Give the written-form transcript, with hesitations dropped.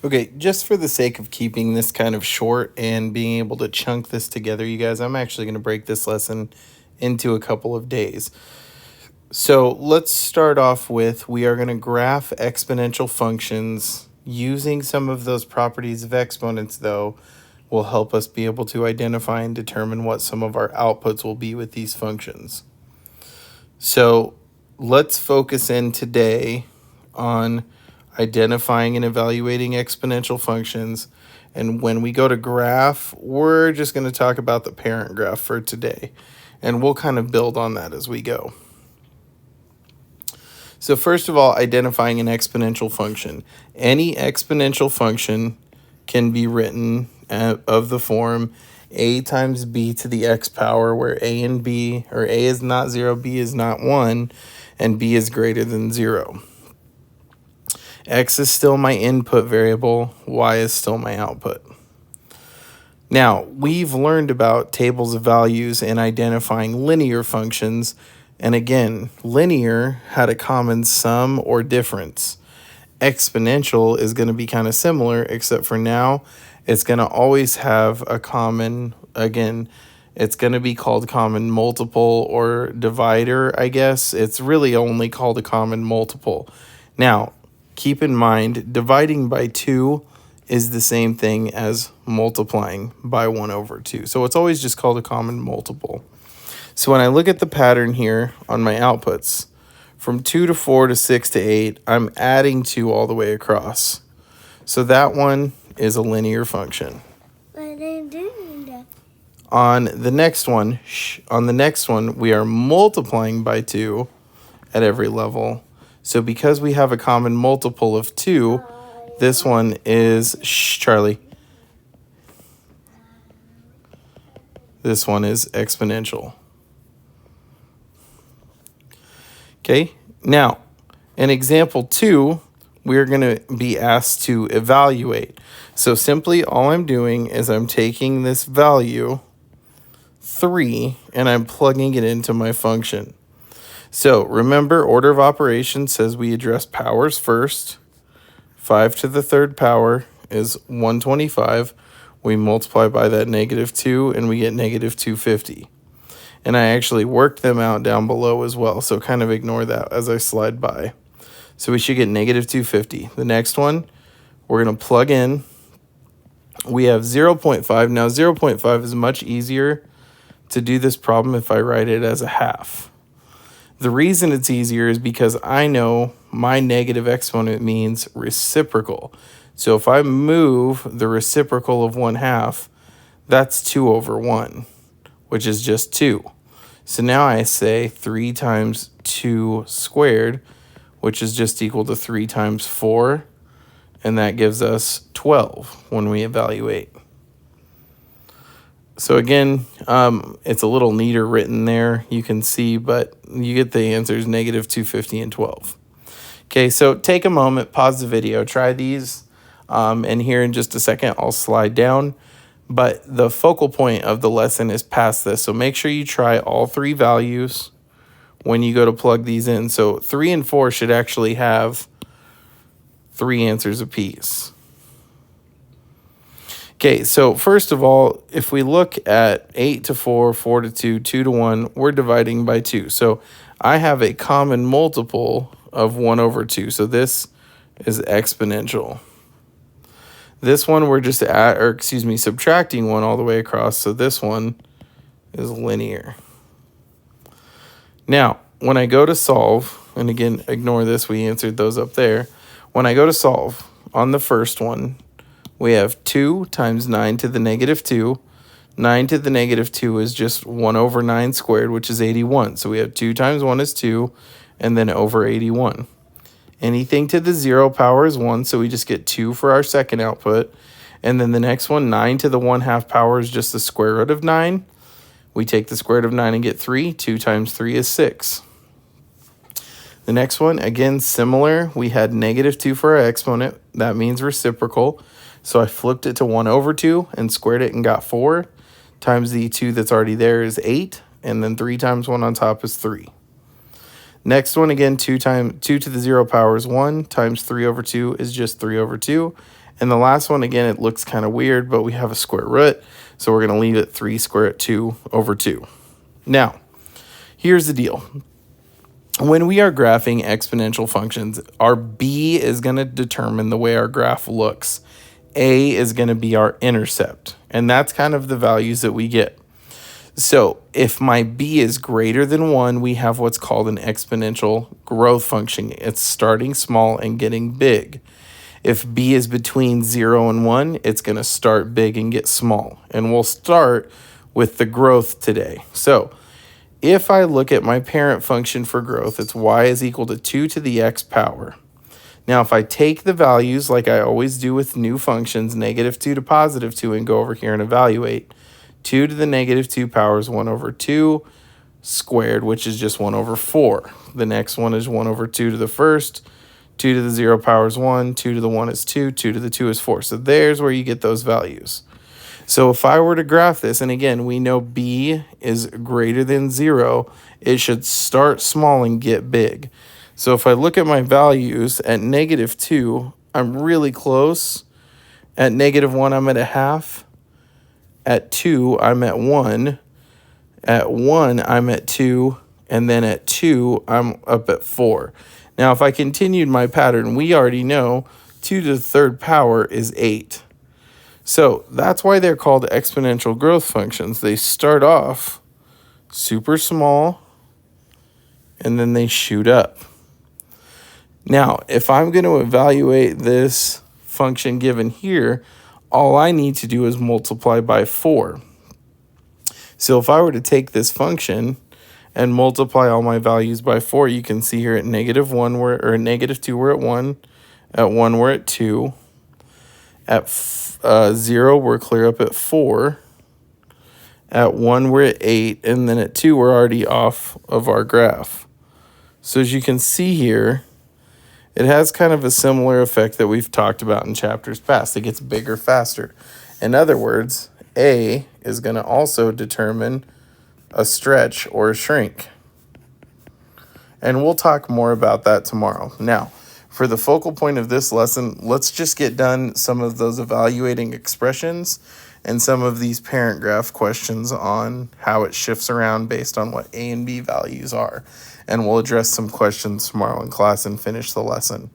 Okay, just for the sake of keeping this kind of short and being able to chunk this together, you guys, I'm actually going to break this lesson into a couple of days. So let's start off with, we are going to graph exponential functions. Using some of those properties of exponents, though, will help us be able to identify and determine what some of our outputs will be with these functions. So let's focus in today on identifying and evaluating exponential functions. And when we go to graph, we're just going to talk about the parent graph for today. And we'll kind of build on that as we go. So first of all, identifying an exponential function. Any exponential function can be written of the form a times b to the x power, where a and b, or a is not 0, b is not 1, and b is greater than 0. X is still my input variable, y is still my output. Now, we've learned about tables of values and identifying linear functions, and again, linear had a common sum or difference. Exponential is going to be kind of similar, except for now it's going to always have a common, again, it's going to be called common multiple or divider, I guess. It's really only called a common multiple. Now, keep in mind, dividing by 2 is the same thing as multiplying by 1 over 2. So it's always just called a common multiple. So when I look at the pattern here on my outputs, from 2 to 4 to 6 to 8, I'm adding 2 all the way across. So that one is a linear function. But I doing that. On the next one, we are multiplying by 2 at every level. So because we have a common multiple of 2, this one is, Charlie. This one is exponential. Okay, now, in example 2, we're going to be asked to evaluate. So simply all I'm doing is I'm taking this value, 3, and I'm plugging it into my function. So remember, order of operations says we address powers first. 5 to the third power is 125. We multiply by that -2, and we get -250. And I actually worked them out down below as well, so kind of ignore that as I slide by. So we should get -250. The next one, we're going to plug in. We have 0.5. Now 0.5 is much easier to do this problem if I write it as a half. The reason it's easier is because I know my negative exponent means reciprocal. So if I move the reciprocal of 1/2, that's 2 over 1, which is just 2. So now I say 3 times 2 squared, which is just equal to 3 times 4, and that gives us 12 when we evaluate. So again, it's a little neater written there, you can see, but you get the answers, -250 and 12. Okay, so take a moment, pause the video, try these, and here in just a second I'll slide down. But the focal point of the lesson is past this, so make sure you try all 3 values when you go to plug these in. So 3 and 4 should actually have 3 answers apiece. Okay, so first of all, if we look at 8 to 4, 4 to 2, 2 to 1, we're dividing by 2. So I have a common multiple of 1 over 2. So this is exponential. This one we're just subtracting 1 all the way across. So this one is linear. Now, when I go to solve, and again, ignore this, we answered those up there. When I go to solve on the first one, we have 2 times 9 to the -2. 9 to the -2 is just 1 over 9 squared, which is 81. So we have 2 times 1 is 2, and then over 81. Anything to the 0 power is 1, so we just get 2 for our second output. And then the next one, 9 to the 1/2 power is just the square root of 9. We take the square root of 9 and get 3. 2 times 3 is 6. The next one, again, similar. We had -2 for our exponent. That means reciprocal. So I flipped it to 1 over 2 and squared it and got 4. Times the 2 that's already there is 8. And then 3 times 1 on top is 3. Next one, again, 2 to the 0 power is 1 times 3 over 2 is just 3 over 2. And the last one, again, it looks kind of weird, but we have a square root. So we're going to leave it 3 square root 2 over 2. Now, here's the deal. When we are graphing exponential functions, our b is going to determine the way our graph looks. A is going to be our intercept. And that's kind of the values that we get. So if my b is greater than 1, we have what's called an exponential growth function. It's starting small and getting big. If b is between 0 and 1, it's going to start big and get small. And we'll start with the growth today. So if I look at my parent function for growth, it's y is equal to 2 to the x power. Now, if I take the values like I always do with new functions, negative 2 to positive 2, and go over here and evaluate, 2 to the negative 2 power is 1 over 2 squared, which is just 1 over 4. The next one is 1 over 2 to the first, 2 to the 0 power is 1, 2 to the 1 is 2, 2 to the 2 is 4. So there's where you get those values. So if I were to graph this, and again, we know b is greater than 0, it should start small and get big. So if I look at my values at negative 2, I'm really close. At negative 1, I'm at a half. At 2, I'm at 1. At 1, I'm at 2. And then at 2, I'm up at 4. Now, if I continued my pattern, we already know 2 to the third power is 8. So that's why they're called exponential growth functions. They start off super small, and then they shoot up. Now, if I'm going to evaluate this function given here, all I need to do is multiply by 4. So if I were to take this function and multiply all my values by 4, you can see here at negative 1, or negative 2, we're at 1. At 1, we're at 2. At 0, we're clear up at 4. At 1, we're at 8. And then at 2, we're already off of our graph. So as you can see here, it has kind of a similar effect that we've talked about in chapters past. It gets bigger faster. In other words, A is going to also determine a stretch or a shrink. And we'll talk more about that tomorrow. Now, for the focal point of this lesson, let's just get done some of those evaluating expressions and some of these parent graph questions on how it shifts around based on what A and B values are. And we'll address some questions tomorrow in class and finish the lesson.